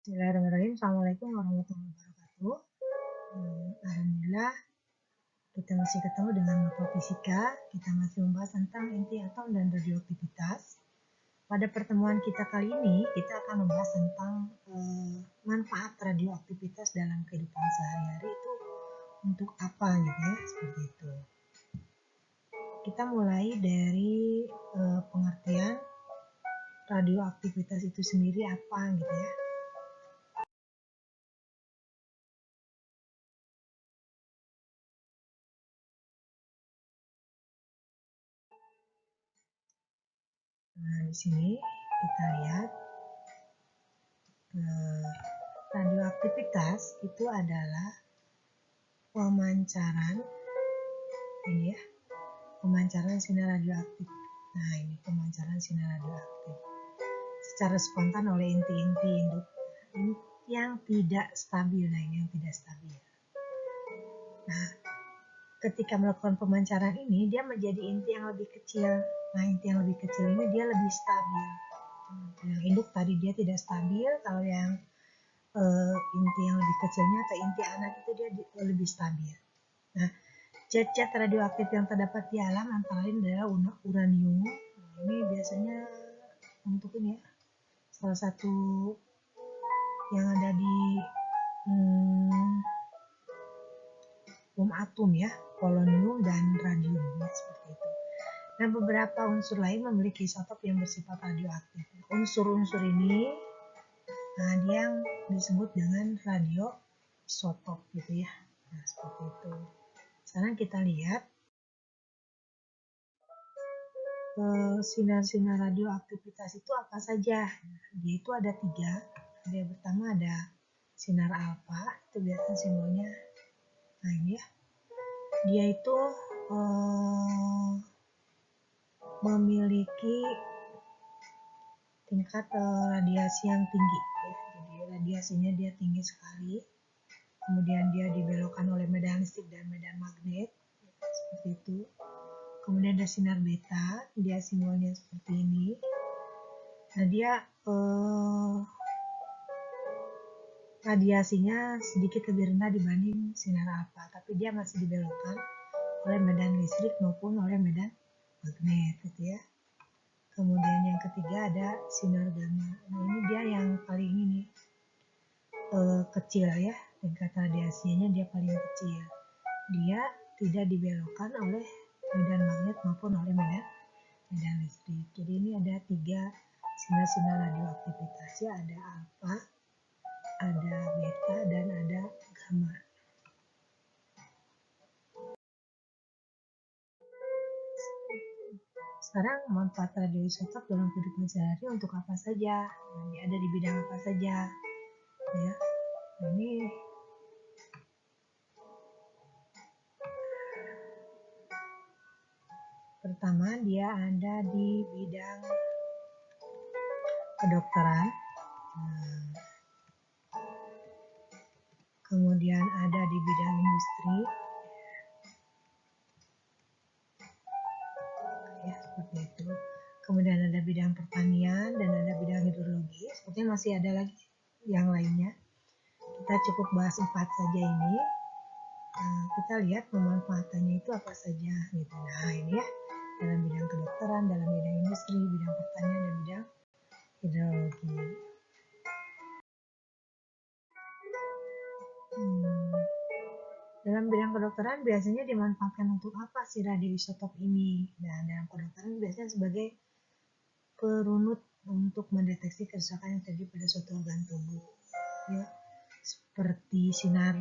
Bismillahirrahmanirrahim. Assalamualaikum warahmatullahi wabarakatuh. Alhamdulillah kita masih ketemu dengan Bapak Fisika. Kita masih membahas tentang inti atom dan radioaktivitas. Pada pertemuan kita kali ini kita akan membahas tentang manfaat radioaktivitas dalam kehidupan sehari-hari itu untuk apa gitu ya, seperti itu. Kita mulai dari pengertian radioaktivitas itu sendiri apa gitu ya. Nah, di sini kita lihat radioaktivitas itu adalah pemancaran ini ya, pemancaran sinar radioaktif. Nah, ini pemancaran sinar radioaktif secara spontan oleh inti-inti induk yang tidak stabil. Nah, ini yang tidak stabil. Nah, ketika melakukan pemancaran ini dia menjadi inti yang lebih kecil. Nah, inti yang lebih kecil ini dia lebih stabil. Yang induk tadi dia tidak stabil, kalau yang inti yang lebih kecilnya atau inti anak itu dia lebih stabil. Nah, zat-zat radioaktif yang terdapat di alam antara lain adalah uranium. Nah, ini biasanya untuk ini ya, salah satu yang ada di bom atom ya, polonium dan radium ya, seperti itu. Nah, beberapa unsur lain memiliki isotop yang bersifat radioaktif. Unsur-unsur ini dia yang disebut dengan radioisotop gitu ya. Nah, seperti itu. Sekarang kita lihat sinar-sinar radioaktivitas itu apa saja. Dia itu ada 3. Yang pertama ada sinar alfa, itu biasanya simbolnya. Nah, ini ya. Dia itu memiliki tingkat radiasi yang tinggi ya. Jadi radiasinya dia tinggi sekali. Kemudian dia dibelokkan oleh medan listrik dan medan magnet ya, seperti itu. Kemudian ada sinar beta, dia simbolnya seperti ini. Nah, dia radiasinya sedikit lebih rendah dibanding sinar alfa, tapi dia masih dibelokkan oleh medan listrik maupun oleh medan magnet gitu ya. Kemudian yang ketiga ada sinar gamma. Nah, ini dia yang paling ini kecil ya, tingkat radiasinya dia paling kecil. Dia tidak dibelokkan oleh medan magnet maupun oleh medan listrik. Jadi ini ada 3 sinar-sinar radioaktivitas ya, ada alfa, ada beta, dan ada gamma. Sekarang manfaat radioisotop dalam kehidupan sehari untuk apa saja? Nah, dia ada di bidang apa saja? Ya, ini pertama dia ada di bidang kedokteran, kemudian ada di bidang industri, ya seperti itu. Kemudian ada bidang pertanian dan ada bidang hidrologi. Sepertinya masih ada lagi yang lainnya. Kita cukup bahas 4 saja ini. Kita lihat pemanfaatannya itu apa saja gitu. Nah, ini ya, dalam bidang kedokteran, dalam bidang industri, bidang pertanian, dan bidang hidrologi. Dalam bidang kedokteran biasanya dimanfaatkan untuk apa sih radioisotop ini? Nah, dalam kedokteran biasanya sebagai perunut untuk mendeteksi kerusakan yang terjadi pada suatu organ tubuh. Ya, seperti sinar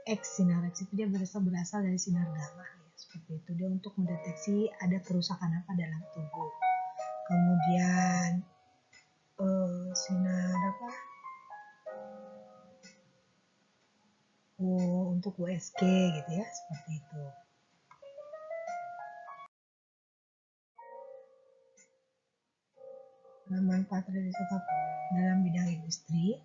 X. Sinar X itu dia berasal dari sinar gamma ya, seperti itu. Dia untuk mendeteksi ada kerusakan apa dalam tubuh. Kemudian sinar apa? Untuk USG gitu ya, seperti itu. Nah, manfaat radioisotop dalam bidang industri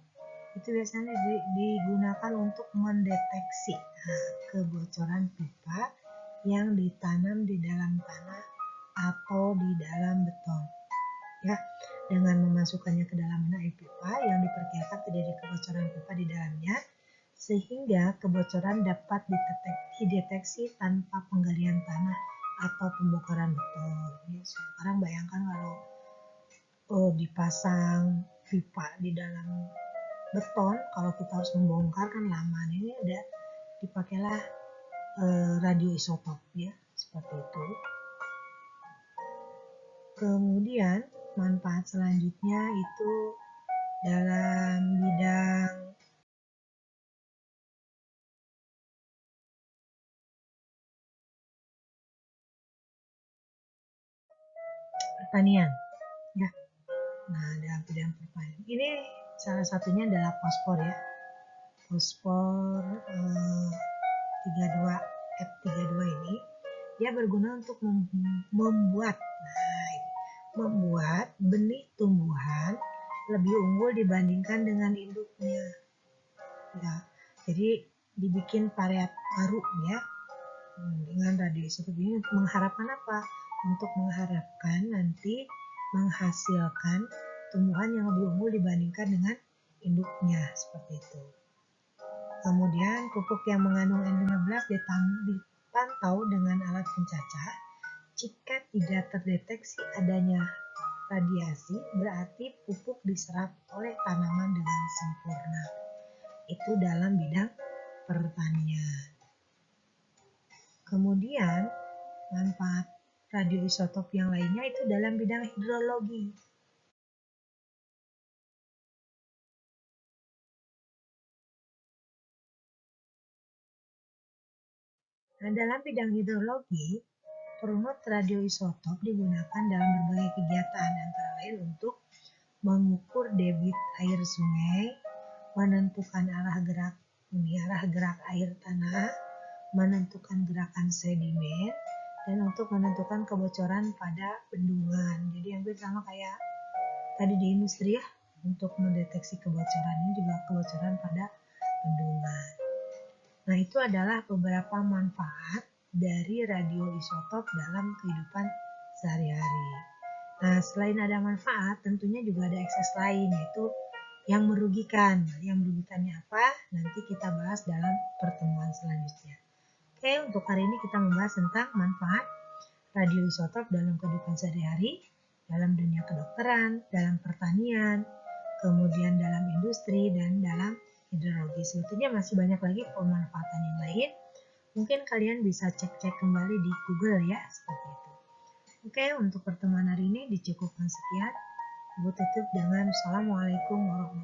itu biasanya digunakan untuk mendeteksi kebocoran pipa yang ditanam di dalam tanah atau di dalam beton ya, dengan memasukkannya ke dalam benang pipa yang diperkirakan terjadi kebocoran pipa di dalamnya, sehingga kebocoran dapat dideteksi tanpa penggalian tanah atau pembongkaran beton. Ya, sekarang bayangkan kalau dipasang pipa di dalam beton, kalau kita harus membongkar kan lama. Ini ada dipakailah radioisotop ya, seperti itu. Kemudian manfaat selanjutnya itu dalam bidang pertanian ya. Nah, dalam bidang pertanian ini salah satunya adalah fosfor ya. Fosfor 32 F32 ini dia berguna untuk membuat benih tumbuhan lebih unggul dibandingkan dengan induknya. Ya, jadi dibikin variat baru ya dengan radioisotop ini mengharapkan apa? Untuk mengharapkan nanti menghasilkan tumbuhan yang lebih unggul dibandingkan dengan induknya seperti itu. Kemudian pupuk yang mengandung N15 dipantau dengan alat pencacah. Jika tidak terdeteksi adanya radiasi, berarti pupuk diserap oleh tanaman dengan sempurna. Itu dalam bidang pertanian. Kemudian manfaat radioisotop yang lainnya itu dalam bidang hidrologi. Nah, dalam bidang hidrologi, runut radioisotop digunakan dalam berbagai kegiatan, antara lain untuk mengukur debit air sungai, menentukan arah gerak air tanah, menentukan gerakan sedimen, dan untuk menentukan kebocoran pada bendungan. Jadi hampir sama kayak tadi di industri ya, untuk mendeteksi kebocoran ini juga kebocoran pada bendungan. Nah, itu adalah beberapa manfaat dari radioisotop dalam kehidupan sehari-hari. Nah, selain ada manfaat, tentunya juga ada ekses lain, yaitu yang merugikan. Yang merugikannya apa? Nanti kita bahas dalam pertemuan selanjutnya. Oke, untuk hari ini kita membahas tentang manfaat radioisotop dalam kehidupan sehari-hari, dalam dunia kedokteran, dalam pertanian, kemudian dalam industri, dan dalam hidrologi. Sebetulnya masih banyak lagi pemanfaatan yang lain. Mungkin kalian bisa cek-cek kembali di Google ya, seperti itu. Oke, untuk pertemuan hari ini dicukupkan sekian. Ibu tutup dengan Assalamualaikum warahmatullahi wabarakatuh.